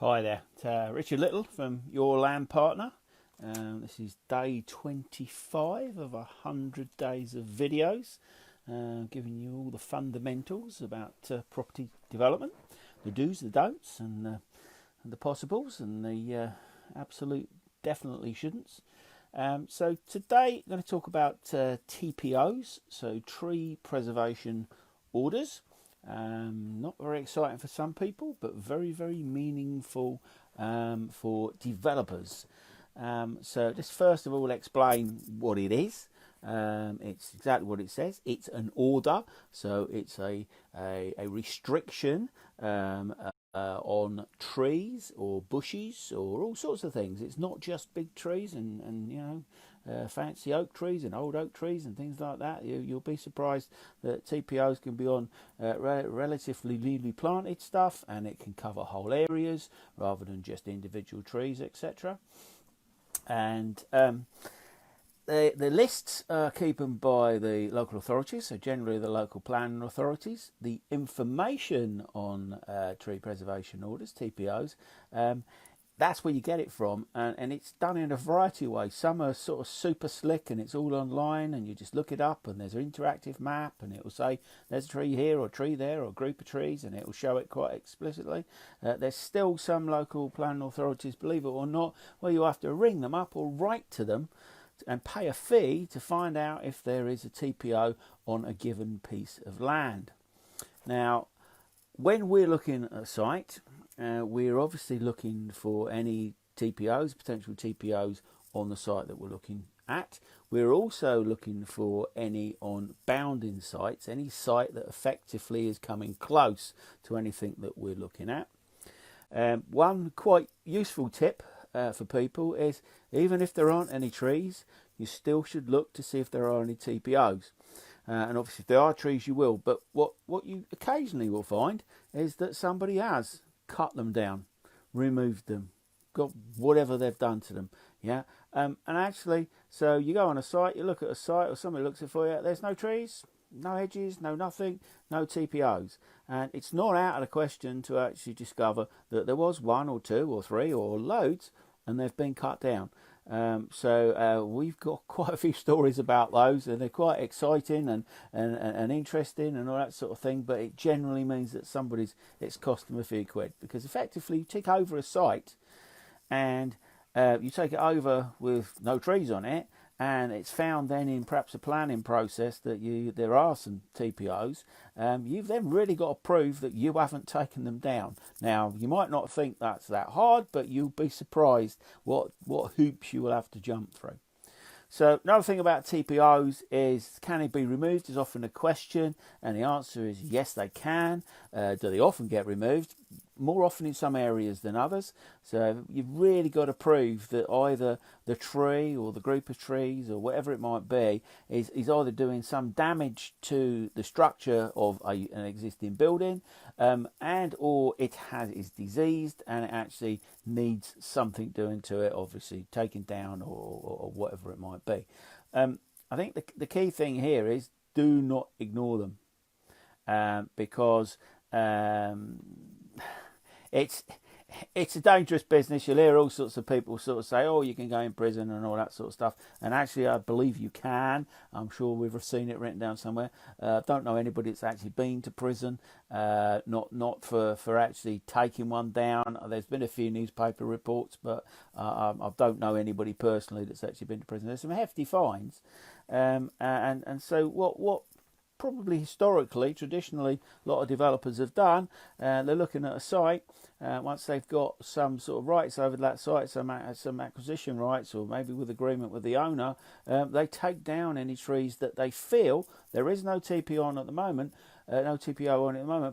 Hi there, it's Richard Little from Your Land Partner. This is day 25 of 100 days of videos, giving you all the fundamentals about property development, the do's, the don'ts, and the possibles, and the absolute definitely shouldn'ts. So today I'm going to talk about TPOs, so tree preservation orders. Not very exciting for some people, but very, very meaningful for developers. So just first of all explain what it is. It's exactly what it says. It's an order, so it's a restriction on trees or bushes or all sorts of things. It's not just big trees and fancy oak trees and old oak trees and things like that. You'll be surprised that TPOs can be on relatively newly planted stuff, and it can cover whole areas rather than just individual trees, etc. And the lists are kept by the local authorities, so generally the local planning authorities. The information on tree preservation orders, TPOs, that's where you get it from, and it's done in a variety of ways. Some are sort of super slick and it's all online, and you just look it up and there's an interactive map and it will say there's a tree here or a tree there or a group of trees, and it will show it quite explicitly. There's still some local planning authorities, believe it or not, where you have to ring them up or write to them and pay a fee to find out if there is a TPO on a given piece of land. Now, when we're looking at a site, we're obviously looking for any TPOs, potential TPOs on the site that we're looking at. We're also looking for any on bounding sites, any site that effectively is coming close to anything that we're looking at. One quite useful tip for people is, even if there aren't any trees, you still should look to see if there are any TPOs. And obviously if there are trees you will, but what you occasionally will find is that somebody has cut them down, removed them, got whatever they've done to them. And actually, so you go on a site, you look at a site, or somebody looks at it for you, there's no trees, no hedges, no nothing, no TPOs. And it's not out of the question to actually discover that there was one or two or three or loads and they've been cut down. So we've got quite a few stories about those, and they're quite exciting and interesting and all that sort of thing, but it generally means that it's cost them a few quid, because effectively you take over a site and you take it over with no trees on it, and it's found then in perhaps a planning process that there are some TPOs. You've then really got to prove that you haven't taken them down. Now, you might not think that's that hard, but you'll be surprised what hoops you will have to jump through. So another thing about TPOs is, can they be removed, is often a question, and the answer is yes, they can. Do they often get removed? More often in some areas than others. So you've really got to prove that either the tree or the group of trees or whatever it might be is either doing some damage to the structure of an existing building, and or it is diseased and it actually needs something doing to it, obviously taken down or whatever it might be. I think the key thing here is, do not ignore them, because it's a dangerous business. You'll hear all sorts of people sort of say, oh, you can go in prison and all that sort of stuff, and actually I believe you can. I'm sure we've seen it written down somewhere. Don't know anybody that's actually been to prison, not for actually taking one down. There's been a few newspaper reports, but I don't know anybody personally that's actually been to prison. There's some hefty fines, and so what probably historically, traditionally, a lot of developers have done, they're looking at a site, once they've got some sort of rights over that site, some acquisition rights, or maybe with agreement with the owner, they take down any trees that they feel there is no TPO on at the moment,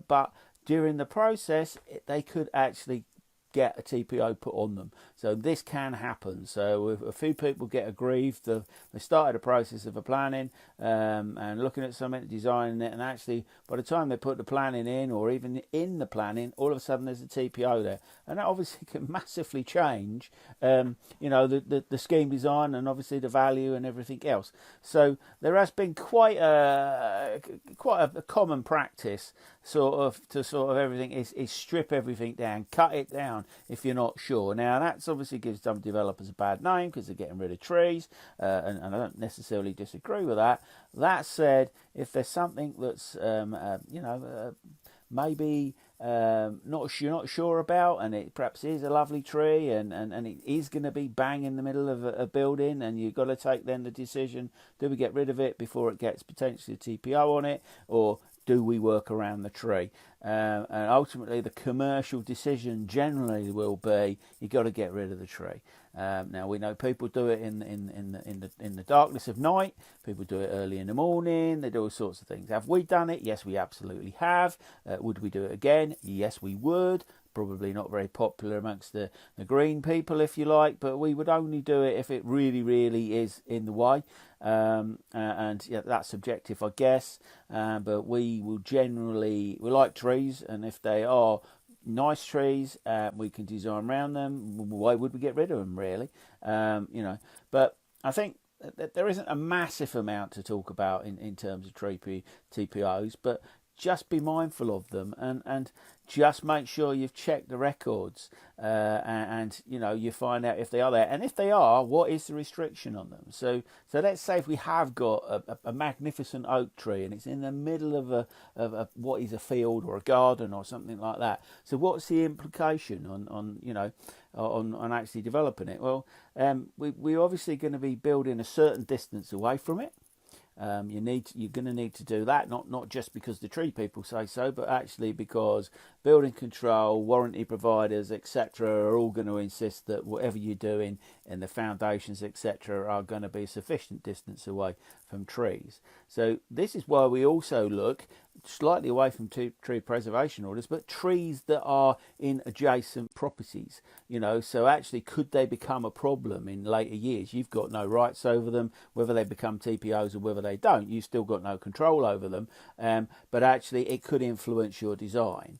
but during the process they could actually get a TPO put on them. So this can happen. So if a few people get aggrieved, they started a process of a planning and looking at something, designing it, and actually by the time they put the planning in, or even in the planning, all of a sudden there's a TPO there, and that obviously can massively change the scheme design and obviously the value and everything else. So there has been quite a common practice to everything is strip everything down, cut it down, down if you're not sure. Now, that's obviously gives some developers a bad name because they're getting rid of trees, and I don't necessarily disagree with that. That said, if there's something that's, maybe you're not sure about, and it perhaps is a lovely tree, and it is going to be bang in the middle of a building, and you've got to take then the decision: do we get rid of it before it gets potentially a TPO on it, or do we work around the tree? And ultimately, the commercial decision generally will be you've got to get rid of the tree. Now, we know people do it in the darkness of night. People do it early in the morning. They do all sorts of things. Have we done it? Yes, we absolutely have. Would we do it again? Yes, we would. Probably not very popular amongst the green people, if you like, but we would only do it if it really, really is in the way. And yeah, that's subjective, I guess. But we will we like trees, and if they are nice trees, we can design around them. Why would we get rid of them, really? But I think that there isn't a massive amount to talk about in terms of TPOs, but just be mindful of them, and just make sure you've checked the records, and you find out if they are there, and if they are, what is the restriction on them. So let's say if we have got a magnificent oak tree and it's in the middle of what is a field or a garden or something like that. So what's the implication on actually developing it? Well, we're obviously going to be building a certain distance away from it. You're going to need to do that, not just because the tree people say so, but actually because building control, warranty providers, etc., are all going to insist that whatever you're doing and the foundations, etc., are going to be sufficient distance away from trees. So this is why we also look slightly away from tree preservation orders, but trees that are in adjacent properties. So actually, could they become a problem in later years? You've got no rights over them, whether they become TPOs or whether they don't. You've still got no control over them, but actually it could influence your design.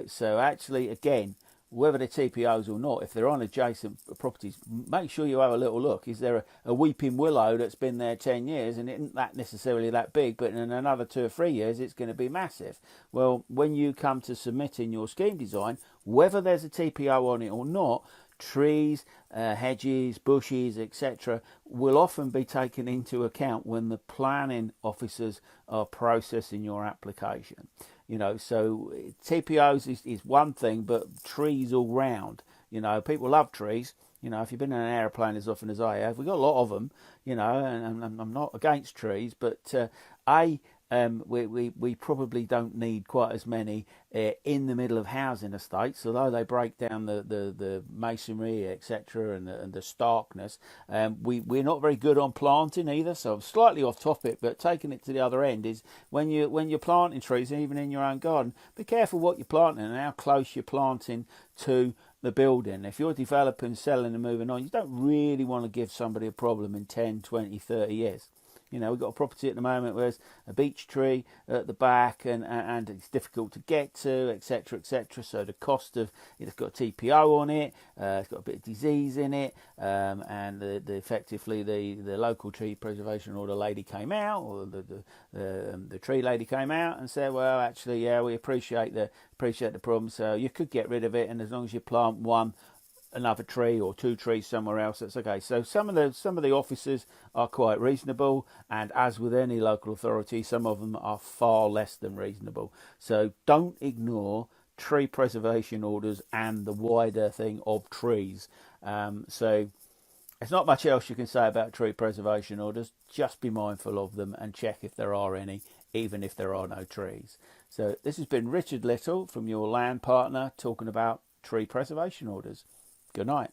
So actually, again, whether they're TPOs or not, if they're on adjacent properties, make sure you have a little look. Is there a weeping willow that's been there 10 years and it isn't that necessarily that big, but in another 2 or 3 years it's going to be massive? Well, when you come to submitting your scheme design, whether there's a TPO on it or not, trees, hedges, bushes, etc., will often be taken into account when the planning officers are processing your application. So TPOs is one thing, but trees all round. People love trees. If you've been in an aeroplane as often as I have, we've got a lot of them. And I'm not against trees, but we probably don't need quite as many in the middle of housing estates, although they break down the masonry, etc., and the starkness. We're not very good on planting either, so I'm slightly off topic, but taking it to the other end is when you're planting trees, even in your own garden, be careful what you're planting and how close you're planting to the building. If you're developing, selling and moving on, you don't really want to give somebody a problem in 10, 20, 30 years. We've got a property at the moment where there's a beech tree at the back and it's difficult to get to, etc., etc. So the cost of it's got a TPO on it, it's got a bit of disease in it, and effectively the local tree preservation order lady came out, or the tree lady came out and said, well, actually, yeah, we appreciate the problem, so you could get rid of it, and as long as you plant another tree or 2 trees somewhere else, that's okay. So some of the officers are quite reasonable, and as with any local authority, some of them are far less than reasonable. So don't ignore tree preservation orders and the wider thing of trees. So there's not much else you can say about tree preservation orders. Just be mindful of them and check if there are any, even if there are no trees. So this has been Richard Little from your land partner talking about tree preservation orders. Good night.